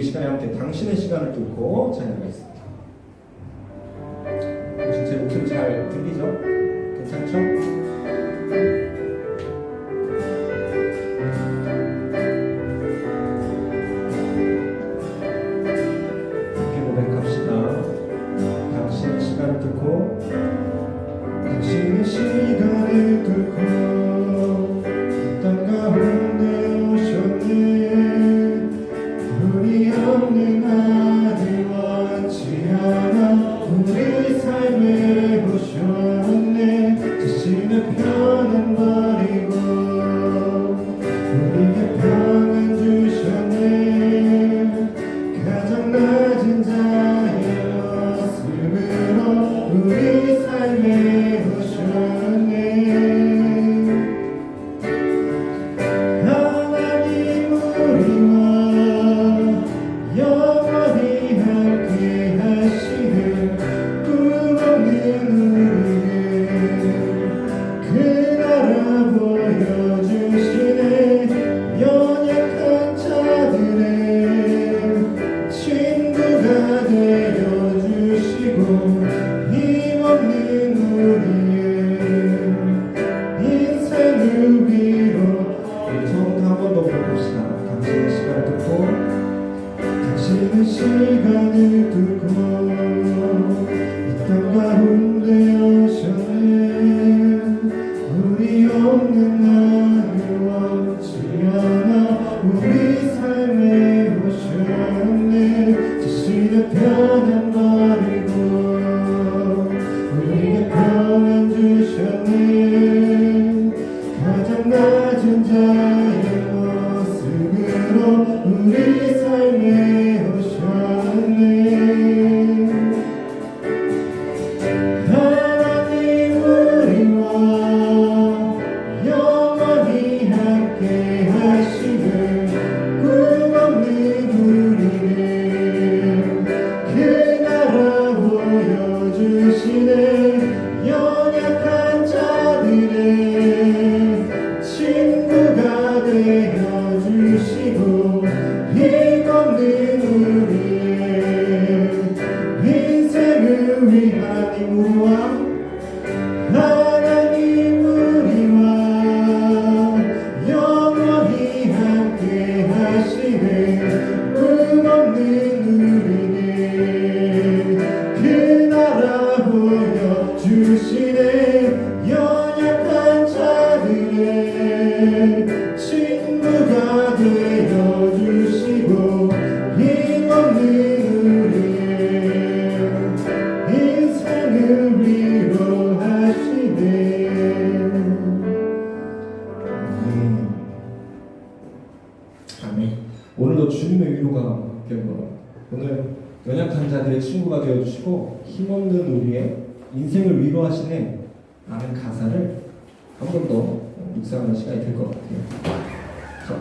시간에 함께 당신의 시간을 뚫고 찬양하겠습니다. 혹시 제 목소리 잘 들리죠? 괜찮죠? 함께 고백합시다. 당신의 시간을 뚫고 당신의 시간을 뚫고 땅 가운데 오셨네. 우리 없는 아들 원치 않아 우리 삶에 오셨네. 자신의 편은 버리고 우리에게 평안 주셨네. 가장 낮은 자의 모습으로 우리 삶에 오셨네. 하나님 우리와 영원히 함께 하시는 꿈 없는 우리를 그 나라 보여주시네. 연약한 자들의 친구가 되어주시고 힘없는 우리의 인생을 위로. 처음부터 한 번 더 볼읍시다. 당신의 시간을 뚫고 당신의 시간을 뚫고 이 땅 가운데 오셨네. 우리 없는 나를 원치 않아 우리 삶에 오셨네. 자신의 편안 버리고 우리에게 평안 주셨네. 가장 낮은 자의 모습으로 우리 삶에 오셨네. 하나님 우리와 영원히 함께 하시는 꿈 없는 우리를 그 나라 보여주시네. 연약한 자들의 친구가 되어주시고 힘없는 우리의 인생을 위한 하나님 우리와 영원히 함께 하시는 꿈 없는 우리를 그 나라 보여주시네. 연약한 자들의 친구가 되어주시고 힘없는 우리의 인생을 위로하시네. 아멘. 오늘도 주님의 위로가 함께한 것. 오늘 연약한 자들의 친구가 되어주시고 힘없는 우리의 인생을 위로하시네 라는 가사를 한 번 더 묵상하는 시간이 될 것 같아요. 자,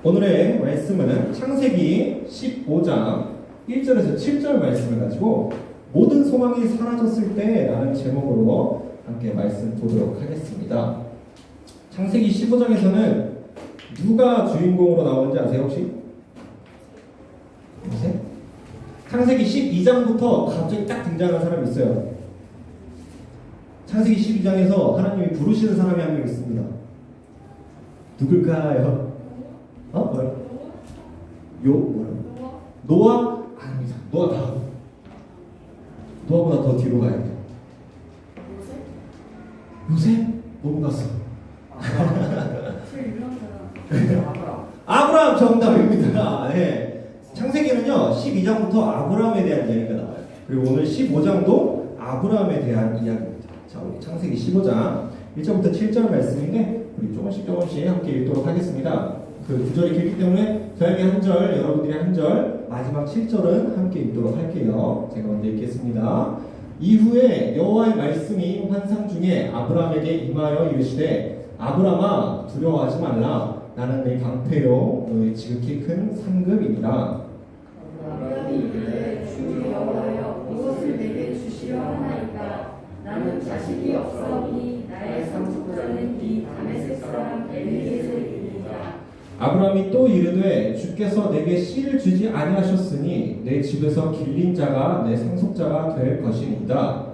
오늘의 말씀은 창세기 15장 1절에서 7절 말씀을 가지고 모든 소망이 사라졌을 때 라는 제목으로 함께 말씀 보도록 하겠습니다. 창세기 15장에서는 누가 주인공으로 나오는지 아세요 혹시? 아세요? 창세기 12장부터 갑자기 딱 등장하는 사람이 있어요. 창세기 12장에서 하나님이 부르시는 사람이 한 명 있습니다. 누굴까요? 뭐요? 뭐요? 노아? 아닙니다. 노아 다음. 노아보다 더 뒤로 가야 돼요. 요셉? 너무 갔어. 제일 유명한 사람. 아브라함 정답입니다. 네. 창세기는요 12장부터 아브라함에 대한 이야기가 나와요. 그리고 오늘 15장도 아브라함에 대한 이야기입니다. 자, 우리 창세기 15장 1절부터 7절 말씀인데 우리 조금씩 함께 읽도록 하겠습니다. 그 구절이 길기 때문에 저에게 한 절, 여러분들이 한 절, 마지막 7절은 함께 읽도록 할게요. 제가 먼저 읽겠습니다. 이후에 여호와의 말씀이 환상 중에 아브라함에게 임하여 이르시되 아브라함아 두려워하지 말라. 나는 내 강패요 너의 지극히 큰 상급이니라. 아브라함이 이르되 주 여호와여 무엇을 내게 주시려 하나이까. 나는 자식이 없사오니 나의 상속자는 이 다메섹 사람 엘리에셀이니라. 아브라함이 또 이르되 주께서 내게 씨를 주지 아니하셨으니 내 집에서 길린 자가 내 상속자가 될 것이니이다.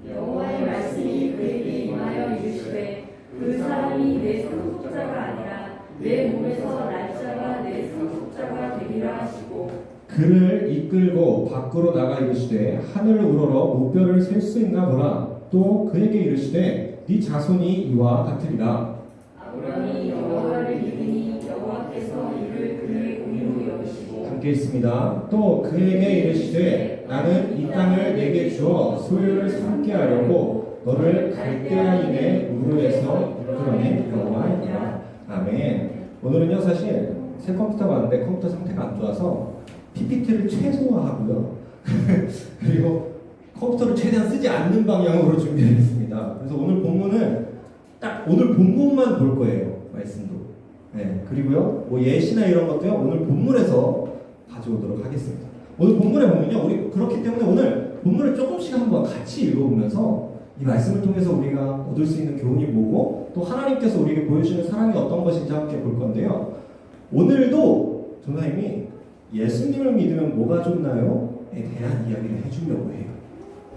여호와의 말씀이 그에게 임하여 이르시되 그 사람이 내 상속자가 아니라 내 몸에서 날 자가 내 상속자가 되리라 하시고 그를 이끌고 밖으로 나가 이르시되 하늘을 우러러 무뼈를 셀 수 있나 보라. 또 그에게 이르시되 네 자손이 이와 같으리라. 아브라함이 여호와를 믿으니 여호와께서 이를 그의 공의로 여기시고 함께 있습니다. 또 그에게 이르시되 나는 이 땅을 내게 주어 소유를 삼게 하려고 너를 갈대아인의 우르에서 이끌어낸 여호와이니라. 아멘. 오늘은요 사실 새 컴퓨터가 왔는데 컴퓨터 상태가 안 좋아서 PPT를 최소화하고요. 그리고 컴퓨터를 최대한 쓰지 않는 방향으로 준비했습니다. 그래서 오늘 본문은 딱 오늘 본문만 볼 거예요. 말씀도. 네, 그리고요 뭐 예시나 이런 것도요 오늘 본문에서 가져오도록 하겠습니다. 오늘 본문에 보면요 우리 그렇기 때문에 오늘 본문을 조금씩 한번 같이 읽어보면서 이 말씀을 통해서 우리가 얻을 수 있는 교훈이 뭐고 또 하나님께서 우리에게 보여주시는 사랑이 어떤 것인지 함께 볼 건데요. 오늘도 조나님이 예수님을 믿으면 뭐가 좋나요?에 대한 이야기를 해주려고 해요.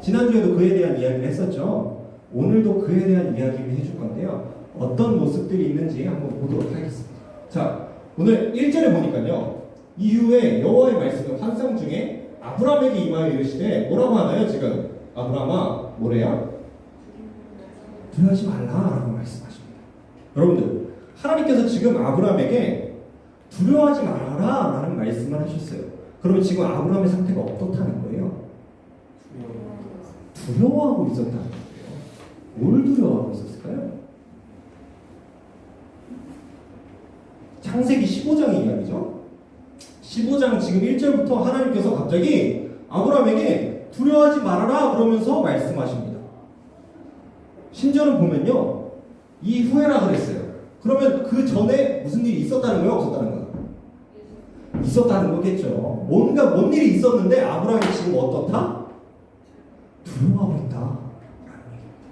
지난주에도 그에 대한 이야기를 했었죠. 오늘도 그에 대한 이야기를 해줄 건데요. 어떤 모습들이 있는지 한번 보도록 하겠습니다. 자, 오늘 1절에 보니까요. 이후에 여호와의 말씀은 환상 중에 아브라함에게 임하여 이르시되 뭐라고 하나요? 지금 아브라함아 뭐래요? 두려워하지 말라라고 말씀하십니다. 여러분들 하나님께서 지금 아브라함에게 두려워하지 말아라 라는 말씀을 하셨어요. 그러면 지금 아브라함의 상태가 어떻다는 거예요? 두려워하고 있었다는 거예요. 뭘 두려워하고 있었을까요? 창세기 15장의 이야기죠. 15장 지금 1절부터 하나님께서 갑자기 아브라함에게 두려워하지 말아라 그러면서 말씀하십니다. 심지어는 보면요. 이후에라 그랬어요. 그러면 그 전에 무슨 일이 있었다는 거예요? 없었다는 거예요? 있었다는 거겠죠. 뭔가 뭔 일이 있었는데 아브라함이 지금 어떻다? 두려워하고 있다. 라는 얘기입니다.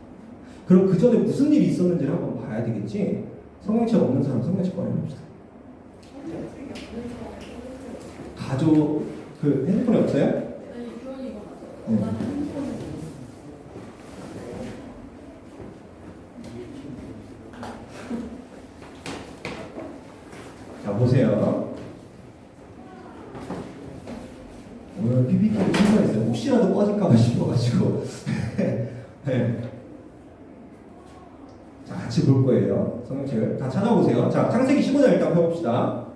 그럼 그 전에 무슨 일이 있었는지를 한번 봐야 되겠지. 성경책 없는 사람 성경책 꺼내봅시다. 가족 그 핸드폰이 없어요? 네. 자 보세요. 오늘 PPT를 참고했어요. 혹시라도 꺼질까봐 싶어가지고. 네. 자 같이 볼 거예요. 성경책을 다 찾아보세요. 자 창세기 15장 일단 펴봅시다.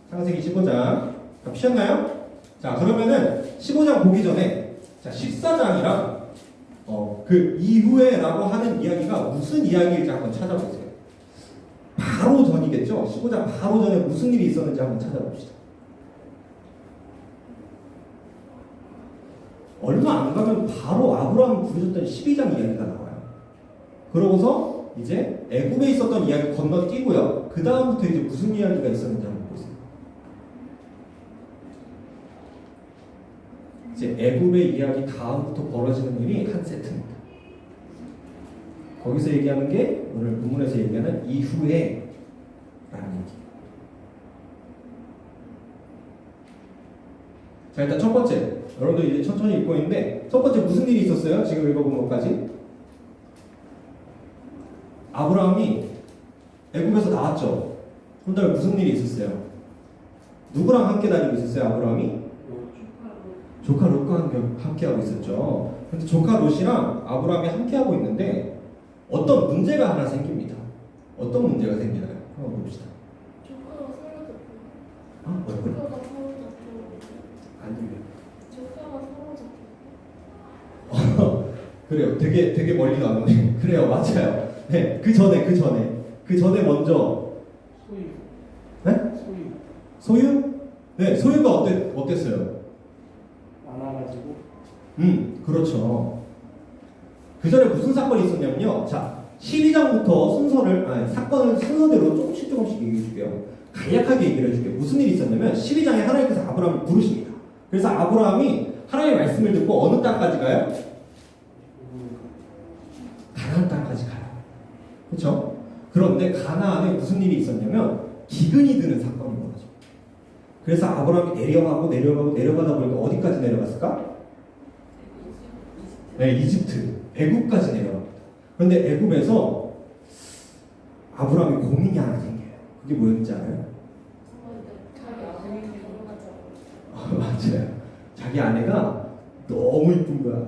창세기 15장 다 피셨나요? 자 그러면은 15장 보기 전에 자 14장이랑 그 이후에라고 하는 이야기가 무슨 이야기일지 한번 찾아보세요. 바로 전이겠죠? 15장 바로 전에 무슨 일이 있었는지 한번 찾아봅시다. 얼마 안 가면 바로 아브라함이 부르셨던 12장 이야기가 나와요. 그러고서 이제 애굽에 있었던 이야기 건너뛰고요. 그 다음부터 이제 무슨 이야기가 있었는지 한번 보세요. 이제 애굽의 이야기 다음부터 벌어지는 일이 한 세트입니다. 거기서 얘기하는 게 오늘 본문에서 얘기하는 이후에 라는 얘기. 자 일단 첫 번째 여러분들 이제 천천히 읽고 있는데 첫 번째 무슨 일이 있었어요? 지금 읽어본 것까지 아브라함이 애굽에서 나왔죠. 그런 다음에 무슨 일이 있었어요? 누구랑 함께 다니고 있었어요? 아브라함이? 조카 롯과 함께 하고 있었죠. 근데 조카 롯이랑 아브라함이 함께 하고 있는데 어떤 문제가 하나 생깁니다. 어떤 문제가 생기나요? 한번 봅시다. 조카가 사라졌고. 아, 뭐라고요? 조카가 사라졌고. 안 들려요. 조카가 사라졌고. 그래요. 되게 멀리 나오네. 그래요, 맞아요. 네, 그 전에 먼저 소유. 네? 소유. 소유? 네, 소유가 어땠어요? 많아가지고. 그렇죠. 그 전에 무슨 사건이 있었냐면요. 자, 12장부터 사건을 순서대로 조금씩 얘기해 줄게요. 간략하게 얘기를 해줄게요. 무슨 일이 있었냐면 12장에 하나님께서 아브라함을 부르십니다. 그래서 아브라함이 하나님의 말씀을 듣고 어느 땅까지 가요? 가나안 땅까지 가요. 그렇죠? 그런데 가나안에 무슨 일이 있었냐면 기근이 드는 사건이 그래서 아브라함이 내려가다 보니까 어디까지 내려갔을까? 네, 이집트, 애굽까지 내려갑니다. 그런데 애굽에서 아브라함이 고민이 하나 생겨요. 그게 뭐였는지 알아요? 맞아요. 자기 아내가 너무 이쁜 거야.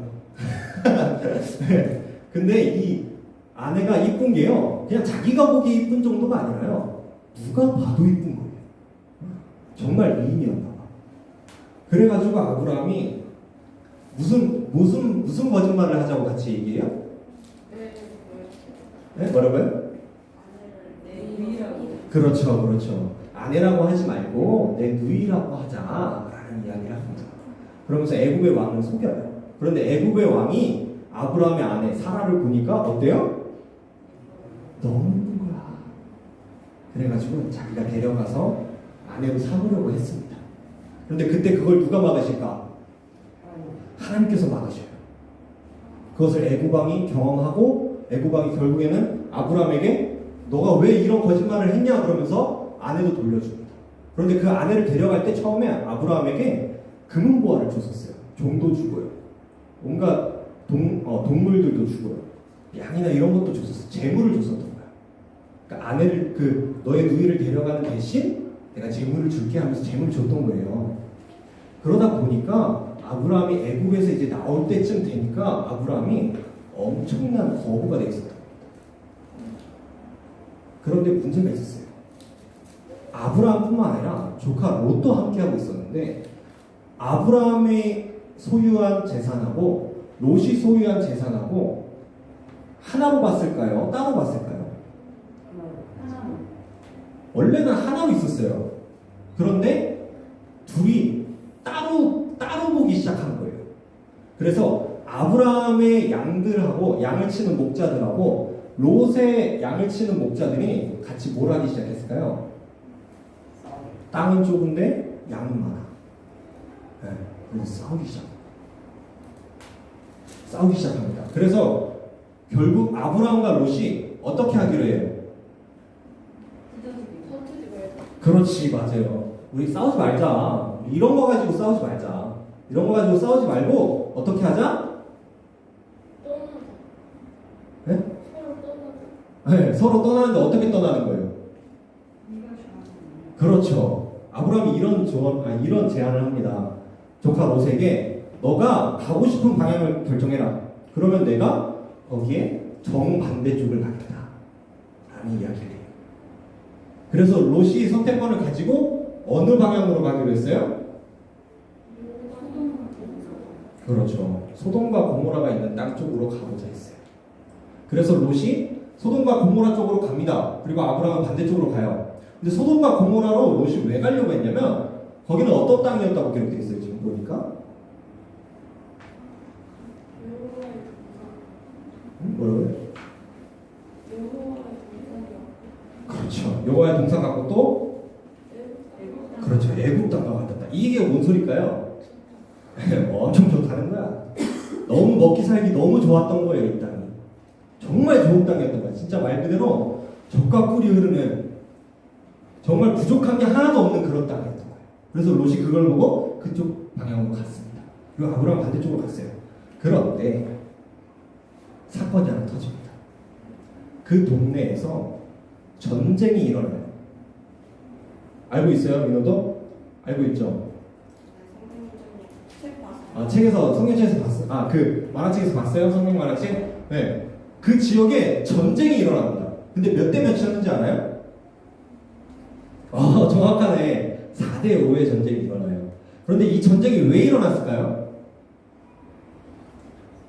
네. 근데 이 아내가 이쁜 게요, 그냥 자기가 보기 이쁜 정도가 아니라요, 누가 봐도 이쁜 거예요. 정말 미인이었나 봐. 그래가지고 아브라함이 무슨 거짓말을 하자고 같이 얘기해요? 네? 뭐라고요? 그렇죠. 아내라고 하지 말고 내 누이라고 하자라는 이야기를 합니다. 그러면서 애굽의 왕을 속여요. 그런데 애굽의 왕이 아브라함의 아내 사라를 보니까 어때요? 너무 예쁜 거야. 그래가지고 자기가 데려가서 아내로 삼으려고 했습니다. 그런데 그때 그걸 누가 막으실까? 하나님께서 막으셔요. 그것을 애굽 왕이 경험하고 애굽 왕이 결국에는 아브라함에게 너가 왜 이런 거짓말을 했냐 그러면서 아내도 돌려줍니다. 그런데 그 아내를 데려갈 때 처음에 아브라함에게 금은보화를 줬었어요. 종도 주고요. 온갖 동물들도 주고요. 양이나 이런 것도 줬었어요. 재물을 줬었던 거야. 그러니까 아내를 너의 누이를 데려가는 대신 내가 재물을 줄게 하면서 재물을 줬던 거예요. 그러다 보니까 아브라함이 애굽에서 이제 나올 때쯤 되니까 아브라함이 엄청난 거부가 돼 있었던 겁니다. 그런데 문제가 있었어요. 아브라함뿐만 아니라 조카 롯도 함께하고 있었는데 아브라함이 소유한 재산하고 롯이 소유한 재산하고 하나로 봤을까요? 따로 봤을까요? 원래는 하나로 있었어요. 그런데 둘이 따로 보기 시작한 거예요. 그래서 아브라함의 양들하고 양을 치는 목자들하고 롯의 양을 치는 목자들이 같이 뭘 하기 시작했을까요? 땅은 좁은데 양은 많아. 네, 그래서 싸우기 시작합니다. 그래서 결국 아브라함과 롯이 어떻게 하기로 해요? 그렇지, 맞아요. 우리 싸우지 말자. 이런 거 가지고 싸우지 말자. 이런 거 가지고 싸우지 말고 어떻게 하자? 네? 네, 서로 떠나는데 어떻게 떠나는 거예요? 그렇죠. 아브라함이 이런 제안을 합니다. 조카 롯에게 너가 가고 싶은 방향을 결정해라. 그러면 내가 거기에 정반대쪽을 가겠다. 라는 이야기를 해요. 그래서 롯이 선택권을 가지고 어느 방향으로 가기로 했어요? 그렇죠. 소돔과 고모라가 있는 땅 쪽으로 가보자 했어요. 그래서 롯이 소돔과 고모라 쪽으로 갑니다. 그리고 아브라함은 반대쪽으로 가요. 근데 소돔과 고모라로 롯이 왜 가려고 했냐면 거기는 어떤 땅이었다고 기록되어 있어요. 지금 보니까 뭐라고요? 그렇죠. 여호와의 동상 갖고 또 그렇죠. 애굽 땅과 같았다. 이게 뭔 소리일까요? 엄청 좋다는 거야. 너무 먹기 살기 너무 좋았던 거예요. 이 땅이 정말 좋은 땅이었던 거야. 진짜 말 그대로 젖과 꿀이 흐르는 정말 부족한 게 하나도 없는 그런 땅이었던 거예요. 그래서 롯이 그걸 보고 그쪽 방향으로 갔습니다. 그리고 아브라함 반대쪽으로 갔어요. 그런데 사건이 하나 터집니다. 그 동네에서 전쟁이 일어나요. 알고 있어요, 민호도? 알고 있죠? 책에서 성경책에서 봤어요. 그 만화책에서 봤어요? 성경 만화책? 네. 그 지역에 전쟁이 일어납니다. 근데 몇 대 몇이었는지 알아요? 정확하네. 4대 5의 전쟁이 일어나요. 그런데 이 전쟁이 왜 일어났을까요?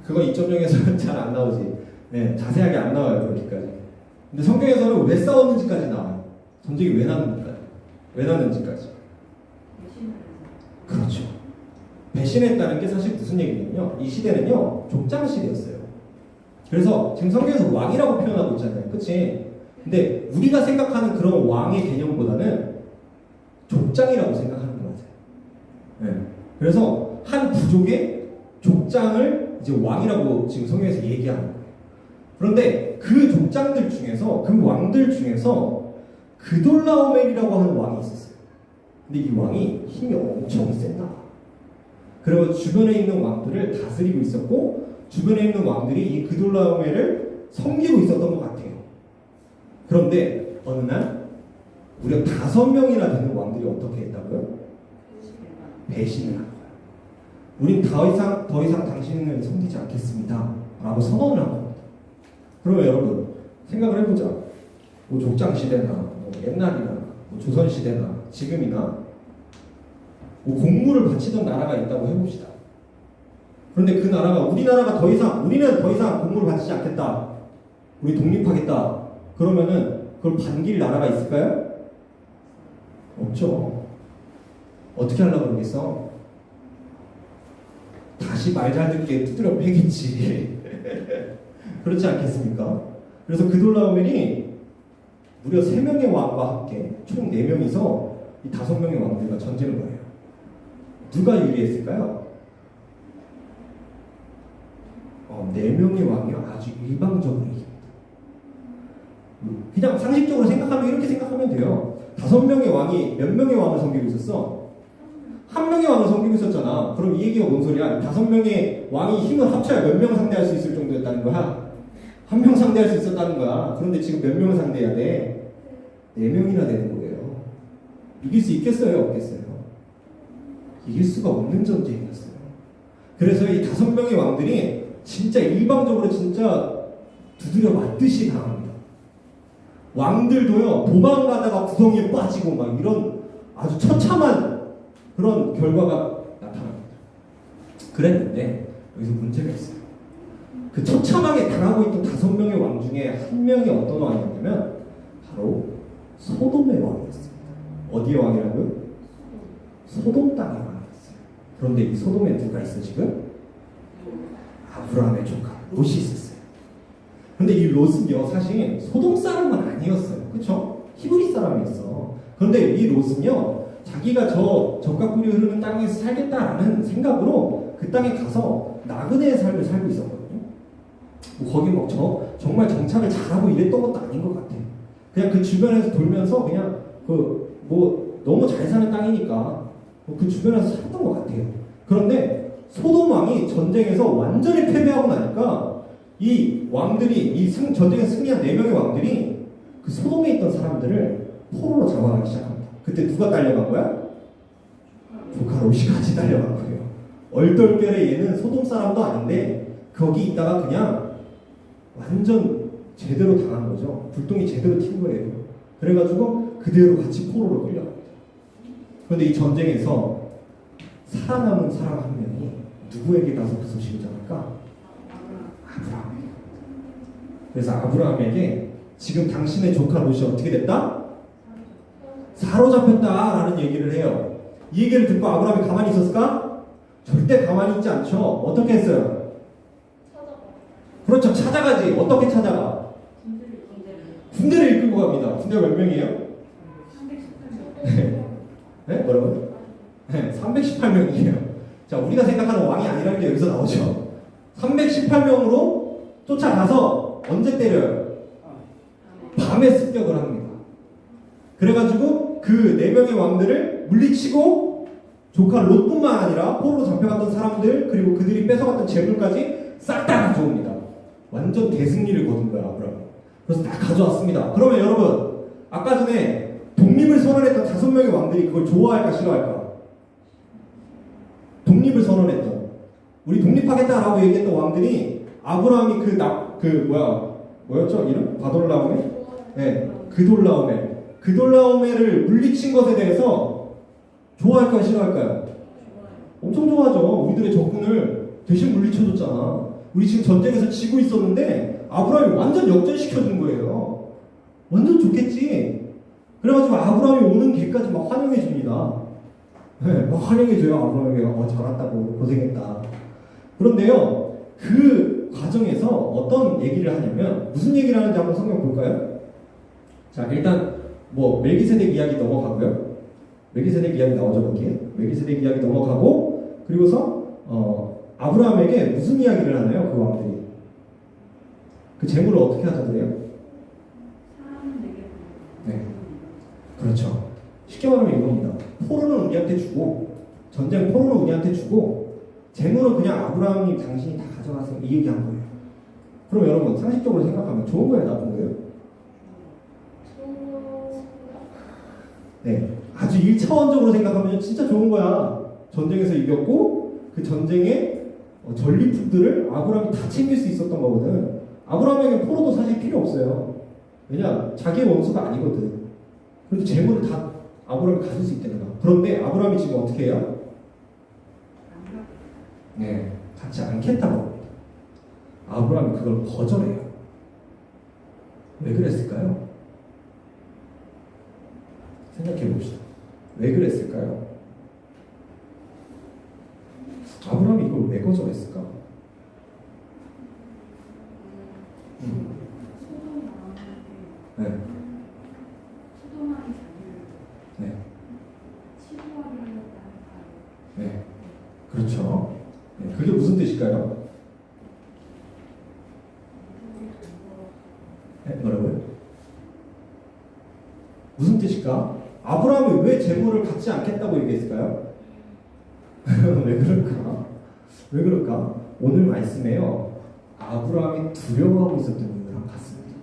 그거 2.0에서는 잘 안 나오지. 네, 자세하게 안 나와요, 그렇게까지. 근데 성경에서는 왜 싸웠는지까지 나와요. 전쟁이 왜 났는지까지. 그렇죠. 배신했다는 게 사실 무슨 얘기냐면요. 이 시대는요, 족장 시대였어요. 그래서 지금 성경에서 왕이라고 표현하고 있잖아요. 그치? 근데 우리가 생각하는 그런 왕의 개념보다는 족장이라고 생각하는 거 같아요. 네. 그래서 한 부족의 족장을 이제 왕이라고 지금 성경에서 얘기하는 거예요. 그런데 그 족장들 중에서, 그 왕들 중에서 그돌라오멜이라고 하는 왕이 있었어요. 근데 이 왕이 힘이 엄청 센다. 그리고 주변에 있는 왕들을 다스리고 있었고 주변에 있는 왕들이 이 그돌라오메를 섬기고 있었던 것 같아요. 그런데 어느 날 무려 5명이나 되는 왕들이 어떻게 했다고요? 배신을 한 거야. 우린 더 이상 당신을 섬기지 않겠습니다. 라고 선언을 한 겁니다. 그러면 여러분 생각을 해보자. 뭐 족장 시대나 뭐 옛날이나 뭐 조선 시대나 지금이나 뭐 공물을 바치던 나라가 있다고 해봅시다. 그런데 그 나라가 우리는 더 이상 공물을 바치지 않겠다. 우리 독립하겠다. 그러면은 그걸 반길 나라가 있을까요? 없죠. 어떻게 하려고 그러겠어? 다시 말 잘 듣게 두드려 패겠지. 그렇지 않겠습니까? 그래서 그돌라오멜이 무려 3명의 왕과 함께 총 4명이서 이 5명의 왕들과 전쟁을 벌여요. 누가 유리했을까요? 4명의 왕이 아주 일방적으로 이깁니다. 그냥 상식적으로 생각하면 이렇게 생각하면 돼요. 5명의 왕이 몇 명의 왕을 섬기고 있었어? 1명의 왕을 섬기고 있었잖아. 그럼 이 얘기가 뭔 소리야? 5명의 왕이 힘을 합쳐야 몇 명 상대할 수 있을 정도였다는 거야? 1명 상대할 수 있었다는 거야. 그런데 지금 몇 명을 상대해야 돼? 4명이나 되는 거예요. 이길 수 있겠어요? 없겠어요? 이길 수가 없는 전쟁이었어요. 그래서 이 5명의 왕들이 진짜 일방적으로 진짜 두드려 맞듯이 당합니다. 왕들도요, 도망가다가 구덩이에 빠지고 막 이런 아주 처참한 그런 결과가 나타납니다. 그랬는데 여기서 문제가 있어요. 그 처참하게 당하고 있던 5명의 왕 중에 1명이 어떤 왕이었냐면 바로 소돔의 왕이었습니다. 어디의 왕이라고요? 소돔 땅의 왕이었어요. 그런데 이 소돔에 누가 있어 지금? 아브라함의 조카 롯이 있었어요. 그런데 이 롯은요 사실 소돔 사람은 아니었어요. 그렇죠? 히브리 사람이었어. 그런데 이 롯은요 자기가 저 적각꿀이 흐르는 땅에서 살겠다라는 생각으로 그 땅에 가서 나그네의 삶을 살고 있었거든요. 뭐 거기 뭐 정말 정착을 잘하고 이랬던 것도 아닌 것 같아요. 그냥 그 주변에서 돌면서 그냥 그 뭐 너무 잘 사는 땅이니까 그 주변에서 살던 것 같아요. 그런데 소돔 왕이 전쟁에서 완전히 패배하고 나니까 이 왕들이 이 전쟁에 승리한 4명의 왕들이 그 소돔에 있던 사람들을 포로로 잡아가기 시작합니다. 그때 누가 딸려간 거야? 조카 롯이 같이 딸려간 거예요. 얼떨결에 얘는 소돔 사람도 아닌데 거기 있다가 그냥 완전 제대로 당한 거죠. 불똥이 제대로 튄 거예요. 그래가지고 그대로 같이 포로로 끌려갑니다. 그런데 이 전쟁에서 살아남은 사람 한 명이 누구에게 가서 그 소식을 전할까? 아브라함에게. 그래서 아브라함에게 지금 당신의 조카 롯이 어떻게 됐다? 사로잡혔다라는 얘기를 해요. 이 얘기를 듣고 아브라함이 가만히 있었을까? 절대 가만히 있지 않죠. 어떻게 했어요? 그렇죠. 찾아가지. 어떻게 찾아가? 군대를 이끌고 갑니다. 군대가 몇 명이에요? 318명. 네? 뭐라고요? 네, 318명이에요. 자, 우리가 생각하는 왕이 아니라는 게 여기서 나오죠. 318명으로 쫓아가서 언제 때려요? 밤에 습격을 합니다. 그래가지고 그 4명의 왕들을 물리치고 조카 롯뿐만 아니라 포로로 잡혀갔던 사람들 그리고 그들이 뺏어갔던 재물까지 싹 다 가져옵니다. 완전 대승리를 거둔 거야 아브라함. 그래서 다 가져왔습니다. 그러면 여러분 아까 전에 독립을 선언했던 5명의 왕들이 그걸 좋아할까 싫어할까? 독립을 선언했던 우리 독립하겠다라고 얘기했던 왕들이 아브라함이 뭐였죠 이름? 바돌라오멜? 네, 그돌라오멜을 물리친 것에 대해서 좋아할까요 싫어할까요? 엄청 좋아하죠. 우리들의 적군을 대신 물리쳐줬잖아. 우리 지금 전쟁에서 지고 있었는데 아브라함이 완전 역전시켜준 거예요. 완전 좋겠지. 그래가지고 아브라함이 오는 길까지 막 환영해줍니다. 네, 막 환영해줘요. 아브라함이 잘했다고 고생했다. 그런데요 그 과정에서 어떤 얘기를 하냐면 무슨 얘기를 하는지 한번 성경 볼까요? 자 일단 뭐 멜기세덱 이야기 넘어가고요. 멜기세덱 이야기 나오죠 거기에. 멜기세덱 이야기 넘어가고 그리고서 아브라함에게 무슨 이야기를 하나요? 그 왕들이 그 재물을 어떻게 하자 그래요? 네, 그렇죠. 쉽게 쉽게 말하면 이겁니다. 포로는 우리한테 주고 전쟁 포로는 우리한테 주고 재물은 그냥 아브라함이 당신이 다 가져가세요 이 얘기한 거예요. 그럼 여러분 상식적으로 생각하면 좋은 거예요, 나쁜 거예요? 네, 아주 1차원적으로 생각하면 진짜 좋은 거야. 전쟁에서 이겼고 그 전쟁의 전리품들을 아브라함이 다 챙길 수 있었던 거거든. 아브라함에게 포로도 사실 필요 없어요. 왜냐? 자기의 원수가 아니거든. 그래도 재물을 다 아브라함이 가질 수 있다는 거야. 그런데 아브라함이 지금 어떻게 해요? 네, 갖지 않겠다고 합니다. 아브라함이 그걸 거절해요. 왜 그랬을까요? 생각해 봅시다. 왜 그랬을까요? 아브라함이 이걸 왜 거절했을까? 네. 네. 네. 그렇죠. 네. 그게 무슨 뜻일까요? 네? 뭐라고요? 무슨 뜻일까? 아브라함이 왜 재물을 갖지 않겠다고 얘기했을까요? 왜 그럴까? 왜 그럴까? 오늘 말씀에요. 아브라함이 두려워하고 있었던 이유랑 같습니다.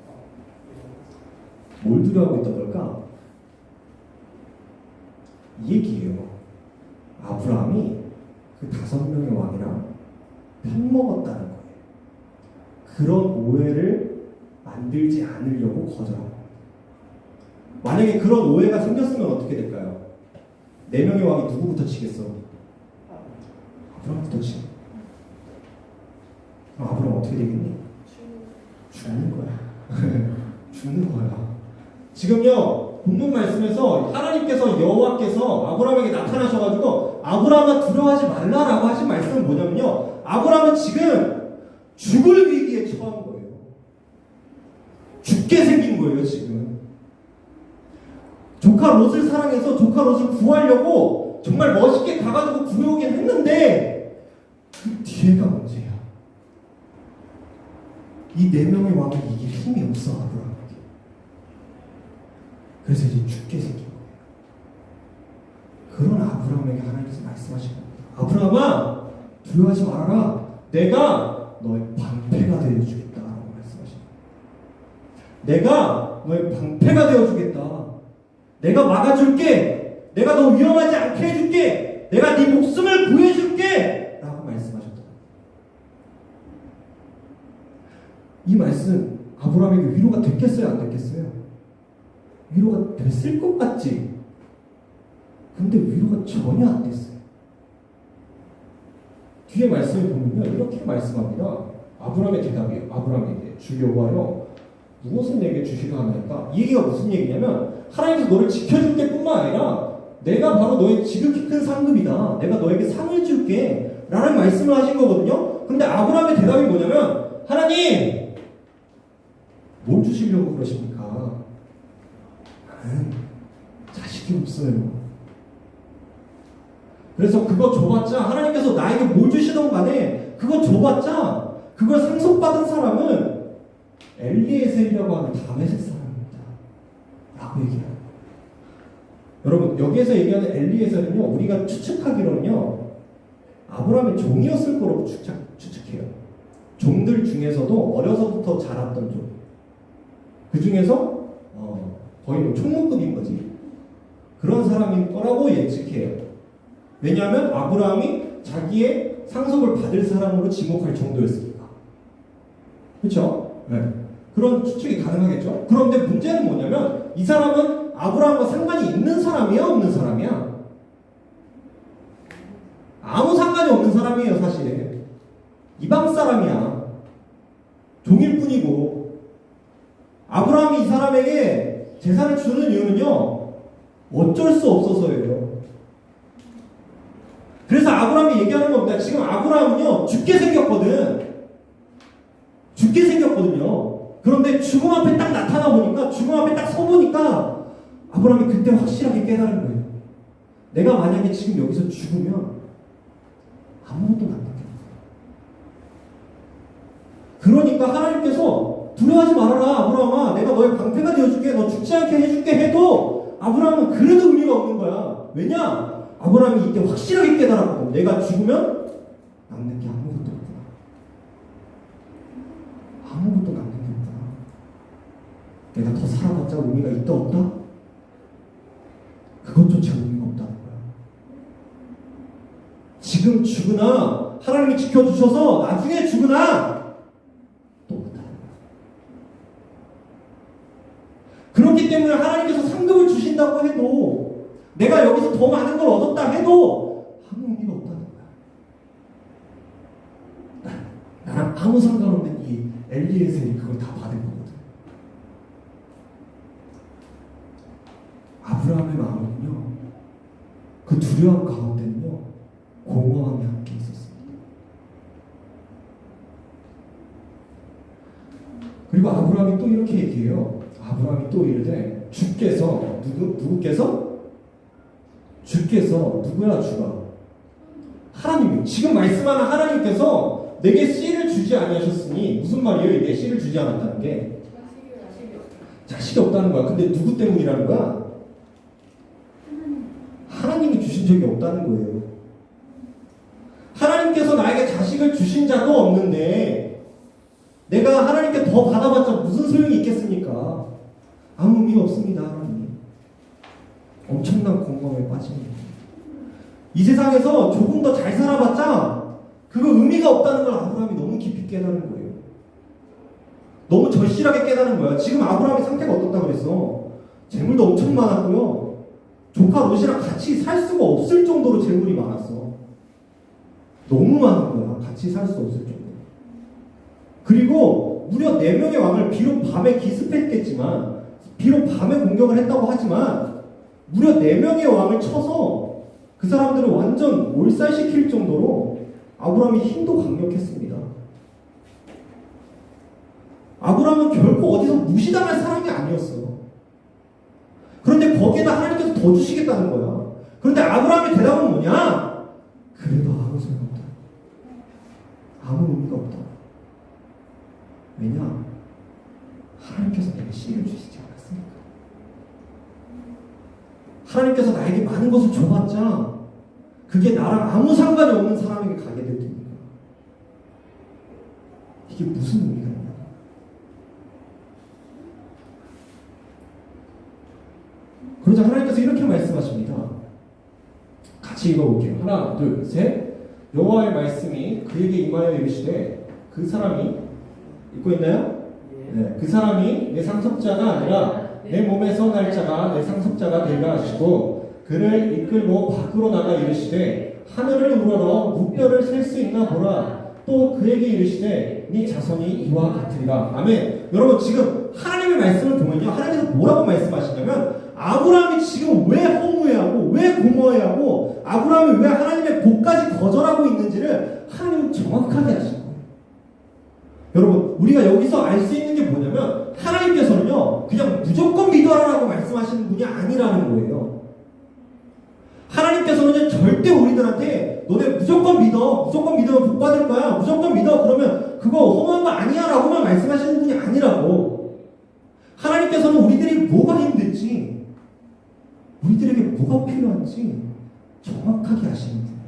뭘 두려워하고 있던 걸까? 이 얘기예요. 아브라함이 그 5명의 왕이랑 편먹었다는 거예요. 그런 오해를 만들지 않으려고 거절하고. 만약에 그런 오해가 생겼으면 어떻게 될까요? 4명의 왕이 누구부터 치겠어? 아브라함부터 치. 그럼 아브라함 어떻게 되겠니? 죽는 거야. 죽는 거야. 지금요 본문 말씀에서 하나님께서 여호와께서 아브라함에게 나타나셔가지고 아브라함아 두려워하지 말라라고 하신 말씀은 뭐냐면요, 아브라함은 지금 죽을 위기에 처한 거예요. 죽게 생긴 거예요. 지금 조카 롯을 사랑해서 조카 롯을 구하려고 정말 멋있게 가가지고 구해오긴 했는데 그 뒤에가 문제야. 이 4명의 왕을 이길 힘이 없어 아브라함에게. 그래서 이제 죽게 생긴 거예요. 그런 아브라함에게 하나님께서 말씀하신 겁니다. 아브라함아 두려워하지 말아라. 내가 너의 방패가 되어주겠다라고 말씀하신 거예요. 내가 너의 방패가 되어주겠다. 내가 막아줄게. 내가 너 위험하지 않게 해줄게. 내가 네 목숨을 구해줄게 라고 말씀하셨다. 이 말씀 아브라함에게 위로가 됐겠어요? 안 됐겠어요? 위로가 됐을 것 같지? 근데 위로가 전혀 안 됐어요. 뒤에 말씀을 보면요 이렇게 말씀합니다. 아브라함의 대답이에요. 아브라함에게 주 여호와여 무엇을 내게 주시려 하나이까? 이 얘기가 무슨 얘기냐면 하나님께서 너를 지켜줄 게 뿐만 아니라 내가 바로 너의 지극히 큰 상급이다. 내가 너에게 상을 줄게 라는 말씀을 하신 거거든요. 근데 아브라함의 대답이 뭐냐면 하나님 뭘 주시려고 그러십니까? 나는 자식이 없어요. 그래서 그거 줘봤자 하나님께서 나에게 뭘 주시던 간에 그거 줘봤자 그걸 상속받은 사람은 엘리에셀이라고 하는 다메섹 사람입니다 라고 얘기해요. 여러분 여기에서 얘기하는 엘리에셀은요 우리가 추측하기로는요 아브라함의 종이었을 거라고 추측해요. 종들 중에서도 어려서부터 자랐던 종, 그 중에서 거의 뭐 총무급인 거지. 그런 사람인 거라고 예측해요. 왜냐하면 아브라함이 자기의 상속을 받을 사람으로 지목할 정도였으니까. 그렇죠? 네. 그런 추측이 가능하겠죠. 그런데 문제는 뭐냐면 이 사람은 아브라함과 상관이 있는 사람이야 없는 사람이야? 아무 상관이 없는 사람이에요. 사실 이방 사람이야. 종일 뿐이고. 아브라함이 이 사람에게 재산을 주는 이유는요 어쩔 수 없어서예요. 그래서 아브라함이 얘기하는 겁니다. 지금 아브라함은요 죽게 생겼거든. 죽게 생겼거든요. 그런데 죽음 앞에 딱 나타나 보니까, 죽음 앞에 딱 서 보니까 아브라함이 그때 확실하게 깨달은 거예요. 내가 만약에 지금 여기서 죽으면 아무것도 안 남겠다. 그러니까 하나님께서 두려워하지 말아라 아브라함아, 내가 너의 방패가 되어줄게, 너 죽지 않게 해줄게 해도 아브라함은 그래도 의미가 없는 거야. 왜냐? 아브라함이 이때 확실하게 깨달았거든. 내가 죽으면 남는 게 아무것도 없구나. 아무것도 남는 게 없구나. 내가 더 살아봤자 의미가 있다 없다? 그것조차 의미가 없다는 거야. 지금 죽으나 하나님이 지켜주셔서 나중에 죽으나 또 없다는 거야. 그렇기 때문에 하나님께서 상급을 주신다고 해도 내가 여기서 더 많은 걸 얻었다 해도 아무 의미가 없다는 거야. 나랑 아무 상관없는 이 엘리에셀이 그걸 다 받은 거거든. 아브라함의 마음은요, 그 두려움 가운데는요, 공허함이 함께 있었습니다. 그리고 아브라함이 또 이렇게 얘기해요. 아브라함이 또 이르되 주께서 주께서 누구야? 주가 하나님이 지금 말씀하는 하나님께서 내게 씨를 주지 아니하셨으니 무슨 말이에요? 이게 씨를 주지 않았다는 게 자식이 없다는 거야. 근데 누구 때문이라는 거야? 하나님이 주신 적이 없다는 거예요. 하나님께서 나에게 자식을 주신 자도 없는데 내가 하나님께 더 받아봤자 무슨 소용이 있겠습니까? 아무 의미가 없습니다. 하나님. 엄청난 공허에 빠집니다. 이 세상에서 조금 더 잘 살아봤자 그거 의미가 없다는 걸 아브라함이 너무 깊이 깨달은 거예요. 너무 절실하게 깨달은 거야. 지금 아브라함의 상태가 어떻다고 그랬어? 재물도 엄청 많았고요. 조카 롯이랑 같이 살 수가 없을 정도로 재물이 많았어. 너무 많은 거야. 같이 살 수 없을 정도로. 그리고 무려 4명의 왕을 비록 밤에 기습했겠지만, 비록 밤에 공격을 했다고 하지만 무려 4명의 왕을 쳐서 그 사람들을 완전 몰살시킬 정도로 아브라함이 힘도 강력했습니다. 아브라함은 결코 어디서 무시당할 사람이 아니었어. 그런데 거기에다 하나님께서 더 주시겠다는 거야. 그런데 아브라함의 대답은 뭐냐? 그래도 아무 소용없다. 아무 의미가 없다. 왜냐? 하나님께서 내게 씨를 주시지 않았으니까. 하나님께서 나에게 많은 것을 줘봤자 그게 나랑 아무 상관이 없는 사람에게 가게 될 테니까. 이게 무슨 의미가 있냐? 그러자 하나님께서 이렇게 말씀하십니다. 같이 읽어볼게요. 하나, 둘, 셋. 여호와의 말씀이 그에게 임하여 이르시되 그 사람이 읽고 있나요? 네. 그 사람이 내 상속자가 아니라 내 몸에서 날 자가 내 상속자가 되리라 하시고 그를 이끌고 밖으로 나가 이르시되 하늘을 우러러 무뼈를 셀 수 있나 보라. 또 그에게 이르시되 네 자손이 이와 같으리라. 아멘. 여러분 지금 하나님의 말씀을 보면요, 하나님께서 뭐라고 말씀하시냐면 아브라함이 지금 왜 허무해하고 왜 공허해하고 아브라함이 왜 하나님의 복까지 거절하고 있는지를 하나님은 정확하게 하신 거예요. 여러분 우리가 여기서 알 수 있는 게 뭐냐면 하나님께서는요 그냥 무조건 믿어라라고 말씀하시는 분이 아니라는 거예요. 하나님께서는 절대 우리들한테 너네 무조건 믿으면 복 받을 거야, 무조건 믿어 그러면 그거 허무한 거 아니야 라고만 말씀하시는 분이 아니라고. 하나님께서는 우리들이 뭐가 힘들지, 우리들에게 뭐가 필요한지 정확하게 아시는 분이에요.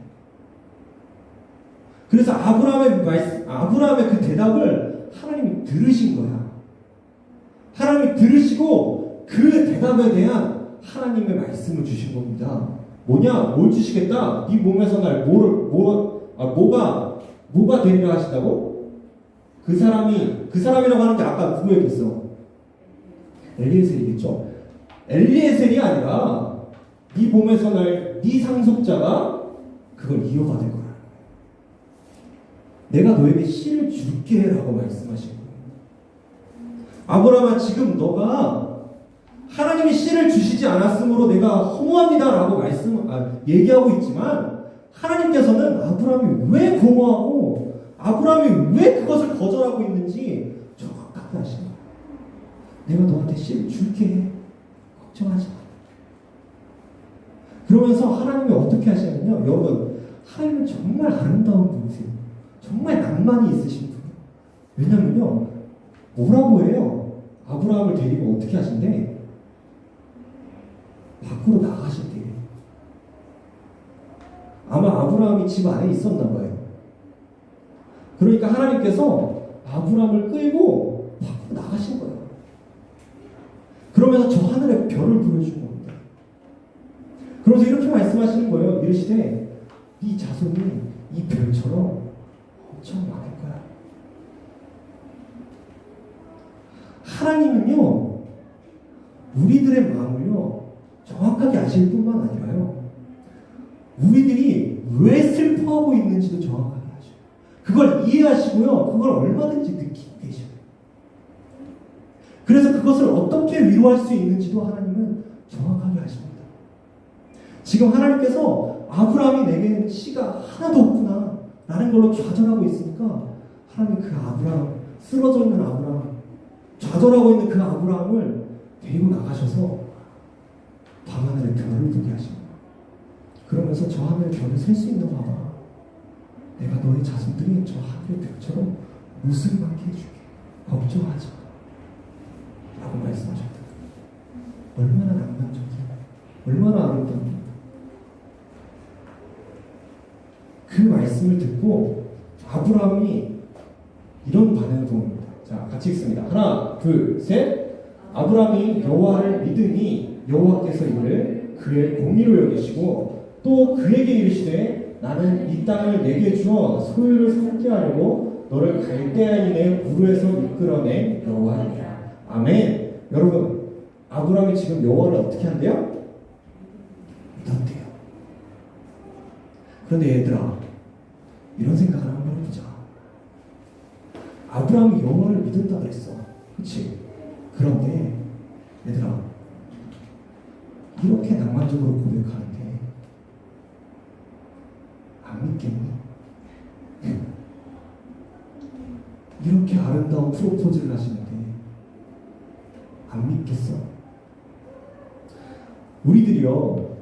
그래서 아브라함의 그 대답을 하나님이 들으신 거야. 하나님이 들으시고 그 대답에 대한 하나님의 말씀을 주신 겁니다. 뭐냐? 뭘 주시겠다? 네 몸에서 날 뭐가 되리라 하시다고? 그 사람이라고 하는 게 아까 누구 얘기했어? 엘리에셀이겠죠? 엘리에셀이 아니라 네 몸에서 날 네 상속자가 그걸 이어받을 거야. 내가 너에게 씨를 줄게 라고 말씀하신 거예요. 아브라함아 지금 너가 하나님이 씨를 주시지 않았으므로 내가 허무합니다 라고 얘기하고 있지만 하나님께서는 아브라함이 왜 공허하고 아브라함이 왜 그것을 거절하고 있는지 정확하게 아시는 거예요. 내가 너한테 씨를 줄게, 걱정하지 마. 그러면서 하나님이 어떻게 하시냐면요, 여러분 하나님은 정말 아름다운 분이세요. 정말 낭만이 있으신 분이에요. 왜냐면요 뭐라고 해요? 아브라함을 데리고 어떻게 하신대? 밖으로 나가실 때 아마 아브라함이 집 안에 있었나 봐요. 그러니까 하나님께서 아브라함을 끌고 밖으로 나가신 거예요. 그러면서 저 하늘에 별을 보여준 겁니다. 그러면서 이렇게 말씀하시는 거예요. 이르시되 네 자손이 이 별처럼 엄청 많을 거야. 하나님은요, 우리들의 마음을요, 정확하게 아실 뿐만 아니라요, 우리들이 왜 슬퍼하고 있는지도 정확하게 아셔요. 그걸 이해하시고요, 그걸 얼마든지 느끼고 계셔요. 그래서 그것을 어떻게 위로할 수 있는지도 하나님은 정확하게 아십니다. 지금 하나님께서 아브라함이 내게는 씨가 하나도 없구나 라는 걸로 좌절하고 있으니까 하나님 그 아브라함, 쓰러져 있는 아브라함, 좌절하고 있는 그 아브라함을 데리고 나가셔서 밤하늘에 별을 보게 하십니다. 그러면서 저 하늘에 별을 셀 수 있는 봐봐. 내가 너의 자손들이 저 하늘의 별처럼 웃음 많게 해줄게. 걱정하지 마. 라고 말씀하셨다. 얼마나 낭만적이야. 얼마나 아름답냐. 그 말씀을 듣고 아브라함이 이런 반응을 보입니다. 자, 같이 읽습니다. 하나, 둘, 셋. 아브라함이 여호와를 믿으니 여호와께서 이를 그의 공의로 여기시고 또 그에게 이르시되 나는 이 땅을 내게 주어 소유를 삼게 하려고 너를 갈대아인의 우르에서 이끌어낸 여호와니라. 아멘. 여러분, 아브라함이 지금 여호와를 어떻게 한대요? 믿었대요. 그런데 얘들아, 이런 생각을 한번 해보자. 아브라함이 여호와를 믿었다 그랬어. 그치? 그런데 얘들아, 이렇게 낭만적으로 고백하는데 안 믿겠니? 이렇게 아름다운 프로포즈를 하시는데 안 믿겠어? 우리들이요,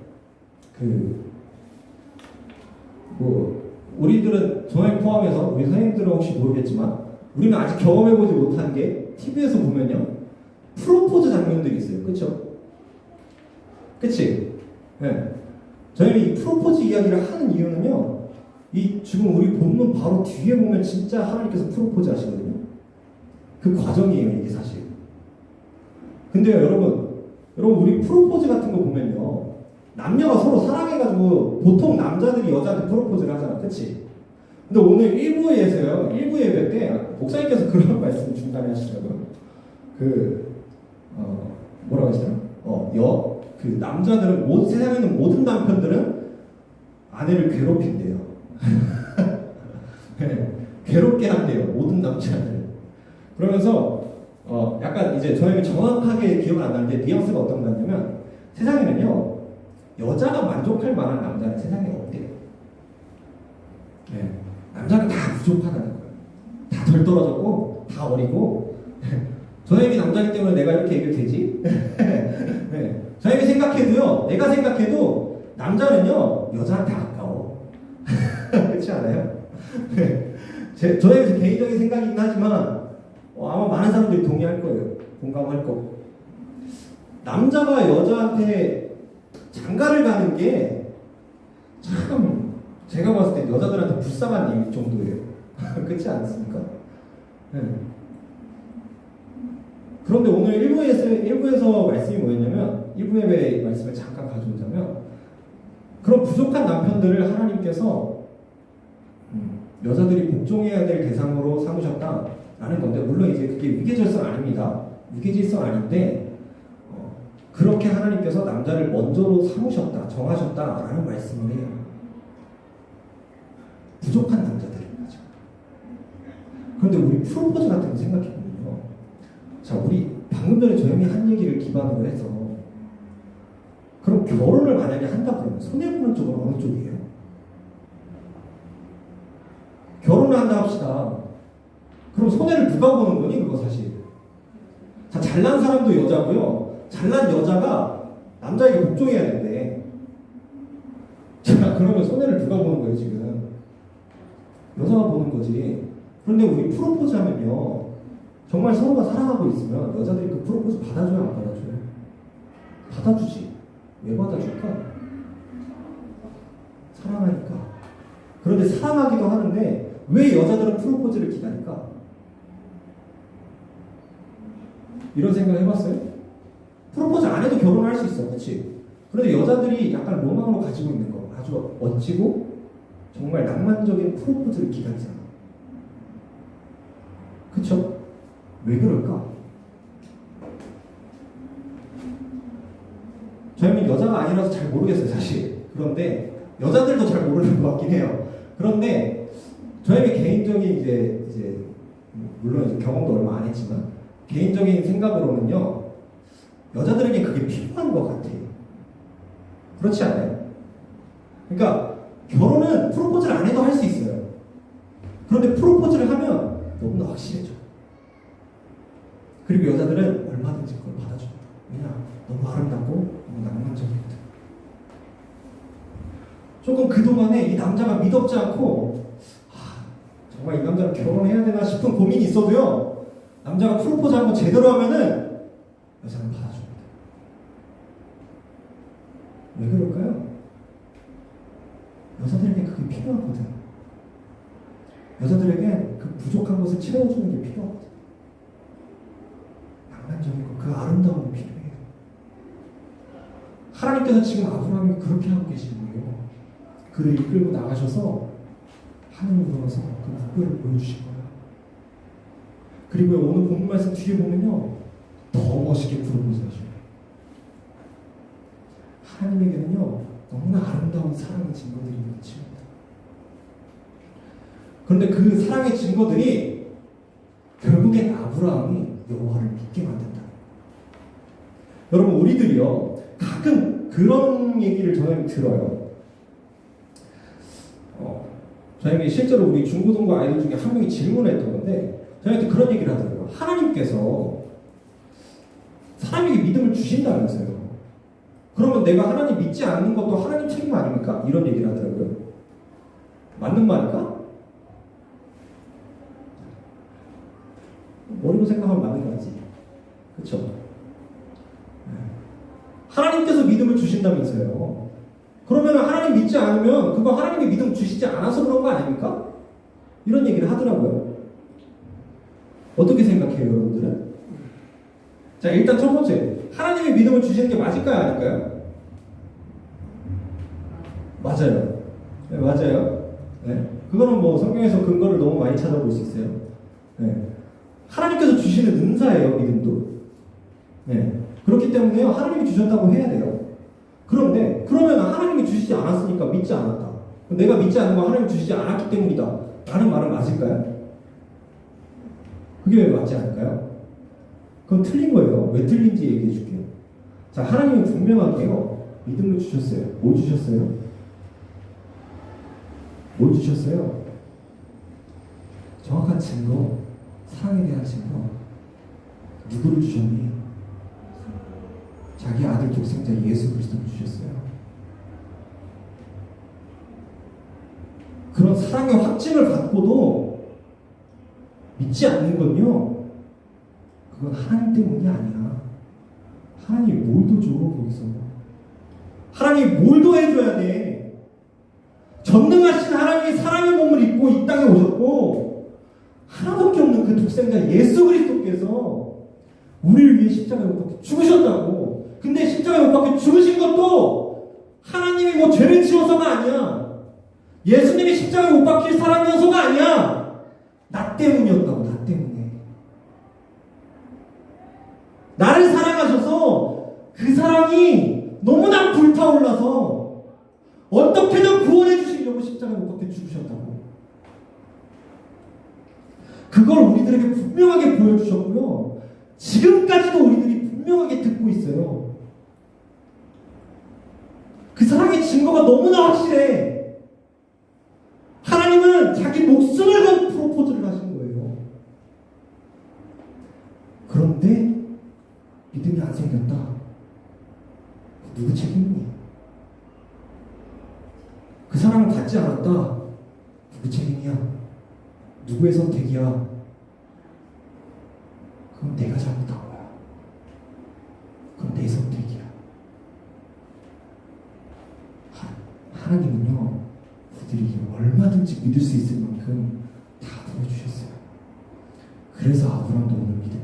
우리들은 저희 포함해서 우리 선생님들은 혹시 모르겠지만 우리는 아직 경험해보지 못한 게 TV에서 보면요, 프로포즈 장면들이 있어요. 그쵸? 그치? 네. 저희는 이 프로포즈 이야기를 하는 이유는요, 이 지금 우리 본문 바로 뒤에 보면 진짜 하나님께서 프로포즈 하시거든요. 그 과정이에요, 이게 사실. 근데요, 여러분 우리 프로포즈 같은 거 보면요, 남녀가 서로 사랑해가지고 보통 남자들이 여자한테 프로포즈를 하잖아. 그치? 근데 오늘 1부 예배 때 목사님께서 그런 말씀 중간에 하시더라고요. 뭐라고 하시더라? 남자들은, 세상에 있는 모든 남편들은 아내를 괴롭힌대요. 네, 괴롭게 한대요, 모든 남자들. 그러면서, 약간 이제 저희는 정확하게 기억은 안 나는데, 뉘앙스가 어떤 거냐면, 세상에는요, 여자가 만족할 만한 남자는 세상에 없대요. 네, 남자는 다 부족하다는 거예요. 다 덜 떨어졌고, 다 어리고, 저에게 남자이기 때문에 내가 이렇게 얘기해도 되지? 네. 저에게 내가 생각해도 남자는요, 여자한테 아까워. 그렇지 않아요? 네. 저에게 개인적인 생각이긴 하지만 아마 많은 사람들이 동의할 거예요. 공감할 거고. 남자가 여자한테 장가를 가는 게 참 제가 봤을 때 여자들한테 불쌍한 일 정도예요. 그렇지 않습니까? 네. 그런데 오늘 1부에서 말씀이 뭐였냐면, 1부 예배의 말씀을 잠깐 가져오자면, 그런 부족한 남편들을 하나님께서 여자들이 복종해야 될 대상으로 삼으셨다라는 건데, 물론 이제 그게 위계질서는 아닙니다. 위계질서는 아닌데, 그렇게 하나님께서 남자를 먼저로 삼으셨다, 정하셨다라는 말씀을 해요. 부족한 남자들인 거죠. 그런데 우리 프로포즈 같은 거 생각해보면요, 자, 우리 방금 전에 저희이 한 얘기를 기반으로 해서, 그럼 결혼을 만약에 한다 그러면 손해보는 쪽은 어느 쪽이에요? 결혼을 한다 합시다. 그럼 손해를 누가 보는 거니, 그거 사실? 자, 잘난 사람도 여자고요, 잘난 여자가 남자에게 복종해야 된대. 자, 그러면 손해를 누가 보는 거예요, 지금? 여자가 보는 거지. 그런데 우리 프로포즈 하면요, 정말 서로가 사랑하고 있으면 여자들이 그 프로포즈 받아줘요, 안 받아줘요? 받아주지. 왜 받아줄까? 사랑하니까. 그런데 사랑하기도 하는데 왜 여자들은 프로포즈를 기다릴까? 이런 생각 해봤어요? 프로포즈 안 해도 결혼할 수 있어, 그렇지? 그런데 여자들이 약간 로망으로 가지고 있는 거 아주 멋지고 정말 낭만적인 프로포즈를 기다리잖아. 그쵸? 왜 그럴까? 저희는 여자가 아니라서 잘 모르겠어요, 사실. 그런데 여자들도 잘 모르는 것 같긴 해요. 그런데 저희는 개인적인 이제 물론 이제 경험도 얼마 안 했지만 개인적인 생각으로는요, 여자들에게 그게 필요한 것 같아요. 그렇지 않아요? 그러니까 결혼은 프로포즈를 안 해도 할 수 있어요. 그런데 프로포즈를 하면 너무나 확실해져. 그리고 여자들은 얼마든지 그걸 받아줍니다. 왜냐? 너무 아름답고 너무 낭만적이거든. 조금 그동안에 이 남자가 믿었지 않고 정말 이 남자랑 결혼해야 되나 싶은 고민이 있어도요, 남자가 프로포즈 한번 제대로 하면은 여자는 받아줍니다. 왜 그럴까요? 여자들에게 그게 필요하거든. 여자들에게 그 부족한 것을 채워주는 게 필요하거든. 낭만적이고 그 아름다움이 필요해요. 하나님께서 지금 아브라함이 그렇게 하고 계시는 거예요. 그를 이끌고 나가셔서 하늘을 걸어서 그 목표를 보여주신 거예요. 그리고 오늘 본문 말씀 뒤에 보면요, 더 멋있게 프로포즈 하셔요. 하나님에게는요, 너무나 아름다운 사랑의 증거들이 넘칩니다. 그런데 그 사랑의 증거들이 결국엔 아브라함이 여호와를 믿게 만든다. 여러분, 우리들이요, 가끔 그런 얘기를 저희는 들어요. 저희는 실제로 우리 중고등부 아이들 중에 한 명이 질문했던 건데, 저희한테 그런 얘기를 하더라고요. 하나님께서 사람에게 믿음을 주신다면서요. 그러면 내가 하나님 믿지 않는 것도 하나님 책임 아닙니까? 이런 얘기를 하더라고요. 맞는 말일까? 머리로 생각하면 맞는 거지. 그렇죠? 하나님께서 믿음을 주신다면서요. 그러면 하나님 믿지 않으면 그거 하나님이 믿음 주시지 않아서 그런 거 아닙니까? 이런 얘기를 하더라고요. 어떻게 생각해요, 여러분들은? 자, 일단 첫 번째, 하나님이 믿음을 주시는 게 맞을까요, 아닐까요? 맞아요. 네, 맞아요. 네. 그거는 뭐 성경에서 근거를 너무 많이 찾아볼 수 있어요. 네. 하나님께서 주시는 은사예요, 믿음도. 네. 그렇기 때문에요, 하나님이 주셨다고 해야 돼요. 그런데 그러면 하나님이 주시지 않았으니까 믿지 않았다. 내가 믿지 않는 건 하나님이 주시지 않았기 때문이다 라는 말은 맞을까요? 그게 왜 맞지 않을까요? 그건 틀린 거예요. 왜 틀린지 얘기해 줄게요. 자, 하나님은 분명하게요, 믿음을 주셨어요. 뭐 주셨어요? 뭘 주셨어요? 정확한 증거, 사랑에 대한 증거. 누구를 주셨니? 자기 아들 독생자 예수 그리스도를 주셨어요. 그런 사랑의 확증을 받고도 믿지 않는 건요, 그건 하나님 때문이 아니야. 하나님이 뭘 더 줘, 거기서. 하나님이 뭘 더 해줘야 돼. 전능하신 하나님이 사랑의 몸을 입고 이 땅에 오셨고, 하나밖에 없는 그 독생자 예수 그리스도께서 우리를 위해 십자가에 못 박혀 죽으셨다고. 근데 십자가에 못 박혀 죽으신 것도 하나님이 뭐 죄를 지어서가 아니야. 예수님이 십자가에 못 박힐 사람이어서가 아니야. 나 때문이었다고. 나 때문에. 나를 사랑하셔서 그 사랑이 너무나 불타올라서 어떻게든 구원해 주시려고 십자가에 못 박혀 죽으셨다고. 그걸 우리들에게 분명하게 보여주셨고요, 지금까지도 우리들이 분명하게 듣고 있어요. 그 사랑의 증거가 너무나 확실해. 하나님은 자기 목숨을 건 프로포즈를 하신 거예요. 그런데 믿음이 안 생겼다. 누구 책임이니? 그 사랑을 받지 않았다. 누구 책임이야? 누구의 선택이야? 그건 내가 잘못한 거야. 그건 내 선택이야. 하나님은요, 그들이 얼마든지 믿을 수 있을 만큼 다 보여주셨어요. 그래서 아브라함도 오늘 믿은 거예요.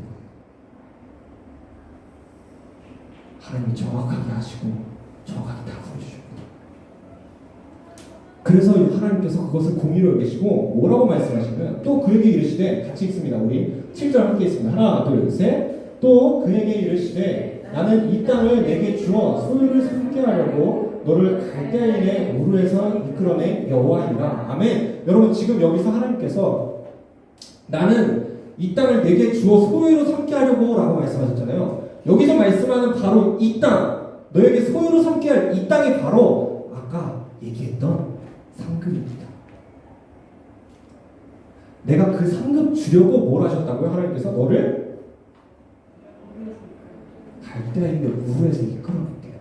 하나님이 정확하게 하시고 정확하게 다 보여주셨고, 그래서 하나님께서 그것을 공의로 여기시고 뭐라고 말씀하시면 또 그에게 이르시되, 같이 읽습니다. 우리 7절 함께 읽습니다. 하나 둘 셋. 또 그에게 이르시되 나는 이 땅을 내게 주어 소유를 삼게 하려고 너를 갈대아인의 우르에서 이끌어낸 여호와이라. 아멘. 여러분, 지금 여기서 하나님께서 나는 이 땅을 내게 주어 소유로 삼게 하려고 라고 말씀하셨잖아요. 여기서 말씀하는 바로 이 땅, 너에게 소유로 삼게 할 이 땅이 바로 아까 얘기했던 상급입니다. 내가 그 상급 주려고 뭘 하셨다고요? 하나님께서 너를 갈대아인의 우르에서 이끌어낼게요.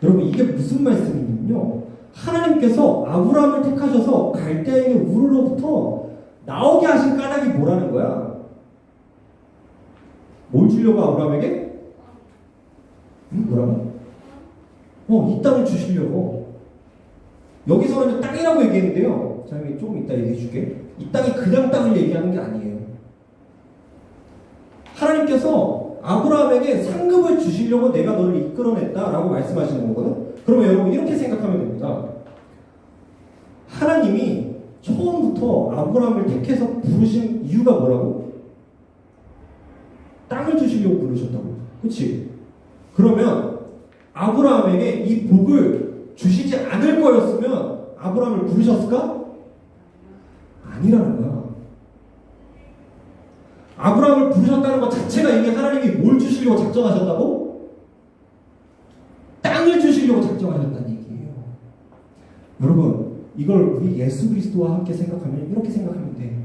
여러분, 이게 무슨 말씀이냐면요, 하나님께서 아브라함을 택하셔서 갈대아인의 우르로부터 나오게 하신 까닭이 뭐라는 거야? 뭘 주려고 아브라함에게? 뭐라고? 이 땅을 주시려고. 여기서는 땅이라고 얘기했는데요, 자, 조금 이따 얘기해 줄게. 이 땅이 그냥 땅을 얘기하는 게 아니에요. 하나님께서 아브라함에게 상급을 주시려고 내가 너를 이끌어냈다라고 말씀하시는 거거든. 그러면 여러분, 이렇게 생각하면 됩니다. 하나님이 처음부터 아브라함을 택해서 부르신 이유가 뭐라고? 땅을 주시려고 부르셨다고. 그렇지? 그러면 아브라함에게 이 복을 주시지 않을 거였으면 아브라함을 부르셨을까? 아니라는 거야. 아브라함을 부르셨다는 것 자체가 이게 하나님이 뭘 주시려고 작정하셨다고? 땅을 주시려고 작정하셨다는 얘기예요. 여러분, 이걸 우리 예수 그리스도와 함께 생각하면 이렇게 생각하면 돼.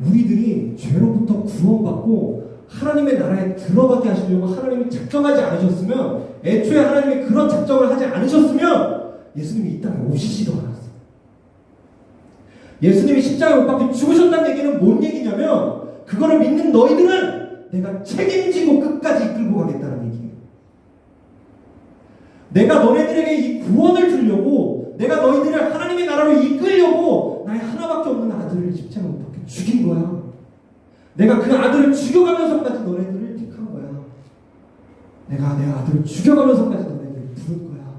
우리들이 죄로부터 구원받고 하나님의 나라에 들어가게 하시려고 하나님이 작정하지 않으셨으면, 애초에 하나님이 그런 작정을 하지 않으셨으면 예수님이 이 땅에 오시지도 않았어요. 예수님이 십자가에 못 박혀 죽으셨다는 얘기는 뭔 얘기냐면, 그거를 믿는 너희들은 내가 책임지고 끝까지 이끌고 가겠다는 얘기예요. 내가 너네들에게 이 구원을 주려고, 내가 너희들을 하나님의 나라로 이끌려고 나의 하나밖에 없는 아들을 십자가에 못 박혀 죽인 거야. 내가 그 아들을 죽여가면서까지 너네들을 택한 거야. 내가 내 아들을 죽여가면서까지 너네들을 부른 거야.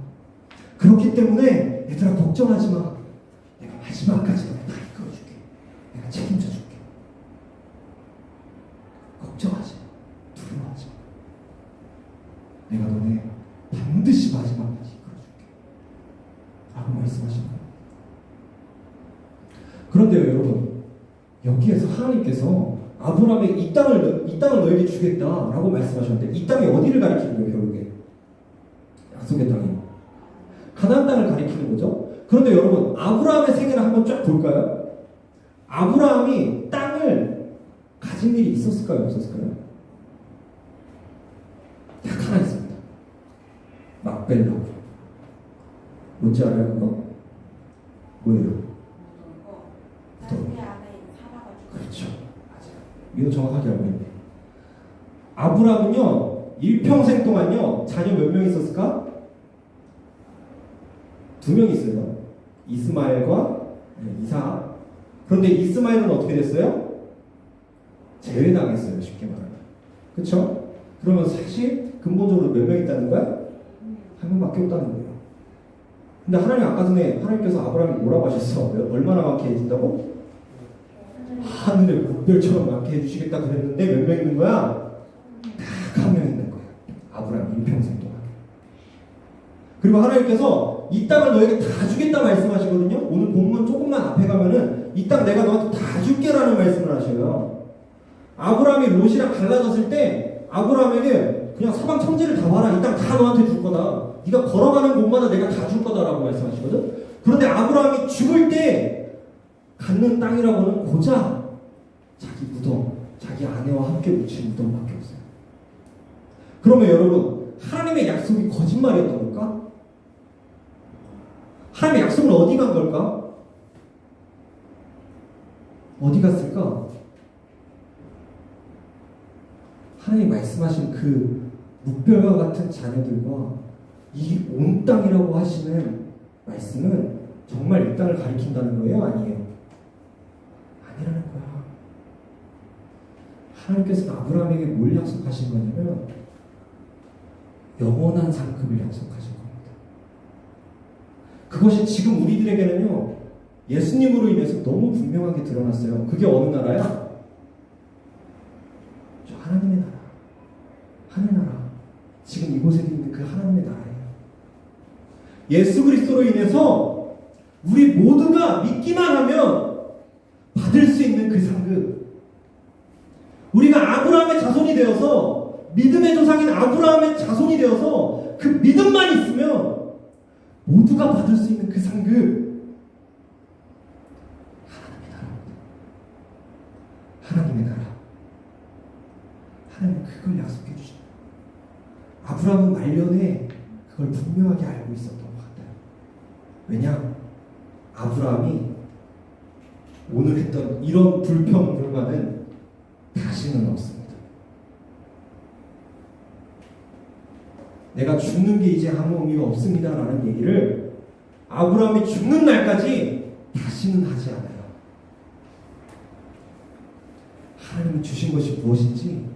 그렇기 때문에 얘들아, 걱정하지 마. 내가 마지막까지 너네 다 이끌어줄게. 내가 책임져 줄게. 걱정하지 마. 두려워하지 마. 내가 너네 반드시 마지막까지 이끌어줄게. 라고 말씀하시는 거예요. 그런데요, 여러분, 여기에서 하나님께서 아브라함에게 이 땅을 너에게 주겠다라고 말씀하셨는데, 이 땅이 어디를 가리키는 거예요, 결국에? 약속의 땅이 가나안 땅을 가리키는 거죠. 그런데 여러분, 아브라함의 생애를 한번 쫙 볼까요? 아브라함이 땅을 가진 일이 있었을까요, 없었을까요? 딱 하나 있습니다. 막벨라. 뭔지 알아요, 그거? 뭐예요? 그렇죠. 맞아요. 이거 정확하게 알고 있네. 아브라함은요, 일평생 동안요, 자녀 몇 명 있었을까? 2명 있어요. 이스마엘과 이삭. 그런데 이스마엘은 어떻게 됐어요? 제외당했어요, 쉽게 말하면. 그렇죠? 그러면 사실 근본적으로 몇 명 있다는 거야? 한 명밖에 없다는 거예요. 근데 하나님, 아까 전에 하나님께서 아브라함이 뭐라고 하셨어? 얼마나 많게 해준다고? 하늘의 물별처럼 많게 해주시겠다 그랬는데 몇 명 있는 거야? 딱 한 명 있는 거야. 아브라함 일평생 동안. 그리고 하나님께서 이 땅을 너에게 다 주겠다 말씀하시거든요. 오늘 본문 조금만 앞에 가면은 이 땅 내가 너한테 다 줄게라는 말씀을 하셔요. 아브라함이 롯이랑 갈라졌을 때 아브라함에게 그냥 사방 천지를 다 봐라. 이 땅 다 너한테 줄 거다. 네가 걸어가는 곳마다 내가 다 줄 거다라고 말씀하시거든. 그런데 아브라함이 죽을 때 갖는 땅이라고는 고작 자기 무덤, 자기 아내와 함께 묻힌 무덤밖에 없어요. 그러면 여러분, 하나님의 약속이 거짓말이었던 걸까? 하나님의 약속은 어디 간 걸까? 어디 갔을까? 하나님 말씀하신 그 묵별과 같은 자녀들과 이 온 땅이라고 하시는 말씀은 정말 이 땅을 가리킨다는 거예요? 아니에요? 아니라는 거야. 하나님께서는 아브라함에게 뭘 약속하신 거냐면 영원한 상급을 약속하신 겁니다. 그것이 지금 우리들에게는요, 예수님으로 인해서 너무 분명하게 드러났어요. 그게 어느 나라야? 저 하나님의 나라. 하늘나라. 지금 이곳에 있는 그 하나님의 나라예요. 예수 그리스도로 인해서 우리 모두가 믿기만 하면 받을 수 있는 그 상급. 우리가 아브라함의 자손이 되어서, 믿음의 조상인 아브라함의 자손이 되어서 그 믿음만 있으면 모두가 받을 수 있는 그 상급. 하나님의 나라입니다. 하나님의 나라. 하나님은 그걸 약속해 주십니다. 아브라함은 말년에 그걸 분명하게 알고 있었던 것 같아요. 왜냐? 아브라함이 오늘 했던 이런 불평불만은 다시는 없습니다. 내가 죽는 게 이제 아무 의미가 없습니다 라는 얘기를 아브라함이 죽는 날까지 다시는 하지 않아요. 하나님이 주신 것이 무엇인지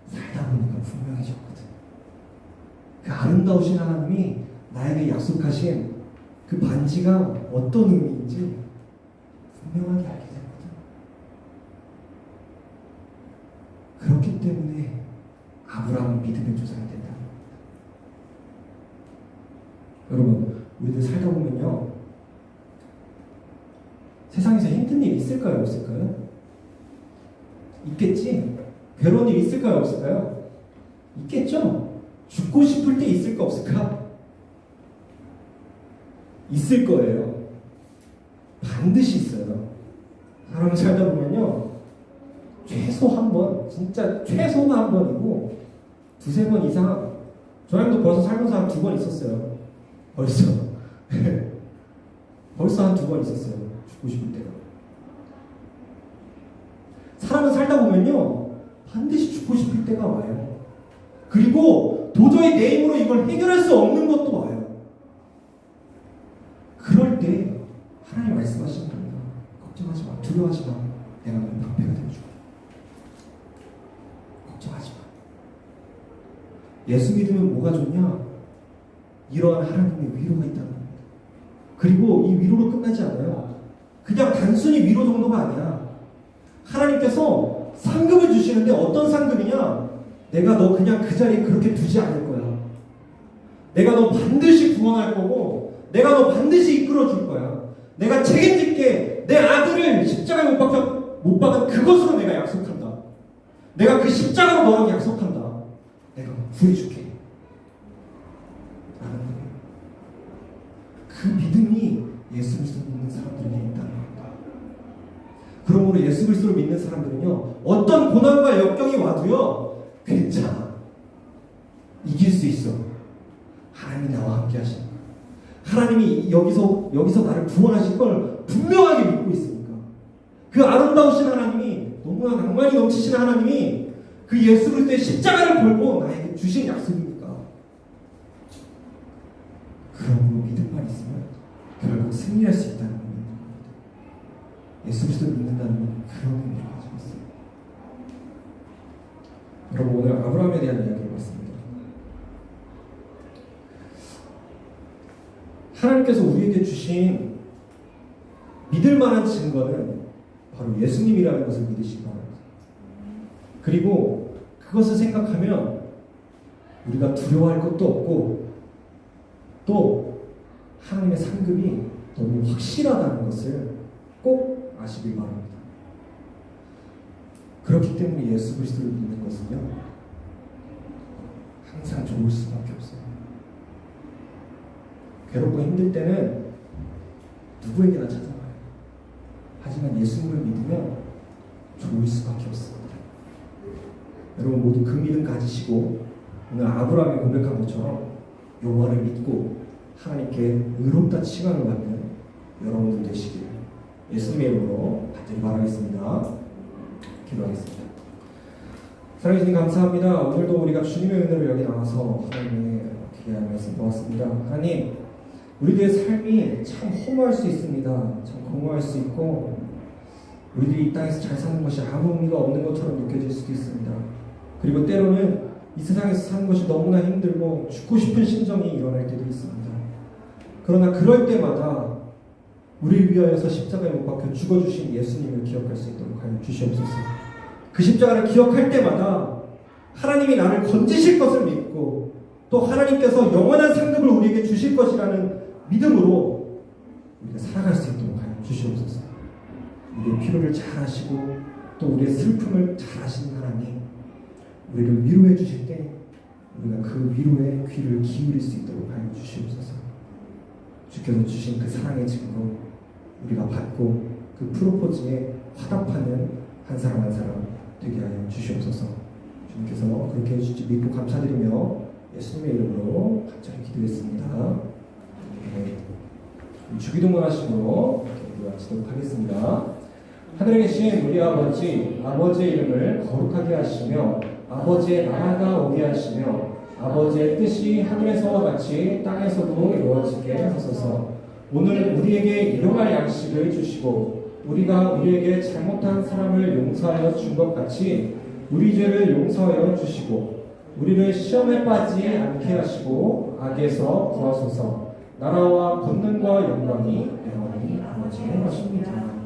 살다 보니까 분명해졌거든. 그 아름다우신 하나님이 나에게 약속하신 그 반지가 어떤 의미인지 분명하게 알게 됐거든. 그렇기 때문에 아브라함은 믿음의 조상이 된다는 겁니다. 여러분, 우리들 살다 보면요, 세상에서 힘든 일 있을까요? 없을까요? 있겠지? 괴로운 일 있을까요? 없을까요? 있겠죠? 죽고 싶을 때 있을까? 없을까? 있을 거예요. 반드시 있어요. 사람을 살다 보면요, 최소 한 번, 진짜 최소는 한 번이고 두세 번 이상, 저희도 벌써 살면서 한 2번 있었어요. 벌써 한 2번 있었어요. 죽고 싶을 때가. 사람은 살다 보면요, 반드시 죽고 싶을 때가 와요. 그리고 도저히 내 힘으로 이걸 해결할 수 없는 것도 와요. 그럴 때 하나님 말씀하시는 겁니다. 걱정하지 마, 두려워하지 마. 내가 너의 방패가 되어줄게. 걱정하지 마. 예수 믿으면 뭐가 좋냐? 이러한 하나님의 위로가 있다는 겁니다. 그리고 이 위로로 끝나지 않아요. 그냥 단순히 위로 정도가 아니야. 하나님께서 상급을 주시는데 어떤 상급이냐? 내가 너 그냥 그 자리에 그렇게 두지 않을 거야. 내가 너 반드시 구원할 거고, 내가 너 반드시 이끌어 줄 거야. 내가 책임질게. 내 아들을 십자가에 못 박은 그것으로 내가 약속한다. 내가 그 십자가로 너랑 약속한다. 내가 구해줄게. 라는 거예요. 그 믿음이 예수 그리스도를 믿는 사람들에게 있다는 겁니다. 그러므로 예수 그리스도를 믿는 사람들은요, 어떤 고난과 역경이 와도요, 괜찮아. 이길 수 있어. 하나님이 나와 함께 하시는 거야. 하나님이 여기서 나를 구원하실 걸 분명하게 믿고 있으니까. 그 아름다우신 하나님이, 너무나 낭만이 넘치신 하나님이 그 예수 그리스도의 십자가를 걸고 나에게 주신 약속이니까. 그러므로 믿음만 있으면 결국 승리할 수 있다는 겁니다. 예수 그리스도를 믿는다는 건 그런 의미를 가지고 있어요. 여러분, 오늘 아브라함에 대한 이야기를 봤습니다. 하나님께서 우리에게 주신 믿을 만한 증거는 바로 예수님이라는 것을 믿으시기 바랍니다. 그리고 그것을 생각하면 우리가 두려워할 것도 없고, 또 하나님의 상급이 너무 확실하다는 것을 꼭 아시길 바랍니다. 그렇기 때문에 예수 그리스도를 믿는 것은요, 항상 좋을 수밖에 없어요. 괴롭고 힘들 때는 누구에게나 찾아가요. 하지만 예수님을 믿으면 좋을 수밖에 없습니다. 여러분 모두 그 믿음 가지시고 오늘 아브라함이 고백한 것처럼 여호와를 믿고 하나님께 의롭다 칭함을 받는 여러분들 되시길 예수님의 이름으로 간절히 바라겠습니다. 기도하겠습니다. 사랑해 주님 감사합니다. 오늘도 우리가 주님의 은혜로 여기 나와서 하나님의 귀한 말씀 보았습니다. 하나님, 우리들의 삶이 참 허무할 수 있습니다. 참 공허할 수 있고 우리들이 이 땅에서 잘 사는 것이 아무 의미가 없는 것처럼 느껴질 수도 있습니다. 그리고 때로는 이 세상에서 사는 것이 너무나 힘들고 죽고 싶은 심정이 일어날 때도 있습니다. 그러나 그럴 때마다 우리를 위하여서 십자가에 못 박혀 죽어주신 예수님을 기억할 수 있도록 하여 주시옵소서. 그 십자가를 기억할 때마다 하나님이 나를 건지실 것을 믿고 또 하나님께서 영원한 상급을 우리에게 주실 것이라는 믿음으로 우리가 살아갈 수 있도록 하여 주시옵소서. 우리의 필요를 잘 아시고 또 우리의 슬픔을 잘 아시는 하나님, 우리를 위로해 주실 때 우리가 그 위로에 귀를 기울일 수 있도록 하여 주시옵소서. 주께서 주신 그 사랑의 증거 우리가 받고 그 프로포즈에 화답하는 한 사람 한 사람 되게 하여 주시옵소서. 주님께서 그렇게 해주실지 믿고 감사드리며 예수님의 이름으로 간절히 기도했습니다. 네. 주기도문 하시므로 기도하시도록 하겠습니다. 하늘에 계신 우리 아버지, 아버지의 이름을 거룩하게 하시며 아버지의 나라가 오게 하시며 아버지의 뜻이 하늘에서와 같이 땅에서도 이루어지게 하소서. 오늘 우리에게 일용할 양식을 주시고 우리가 우리에게 잘못한 사람을 용서하여 준 것 같이 우리 죄를 용서하여 주시고 우리를 시험에 빠지지 않게 하시고 악에서 구하소서. 나라와 권능과 영광이 영원히 아버지의 것입니다.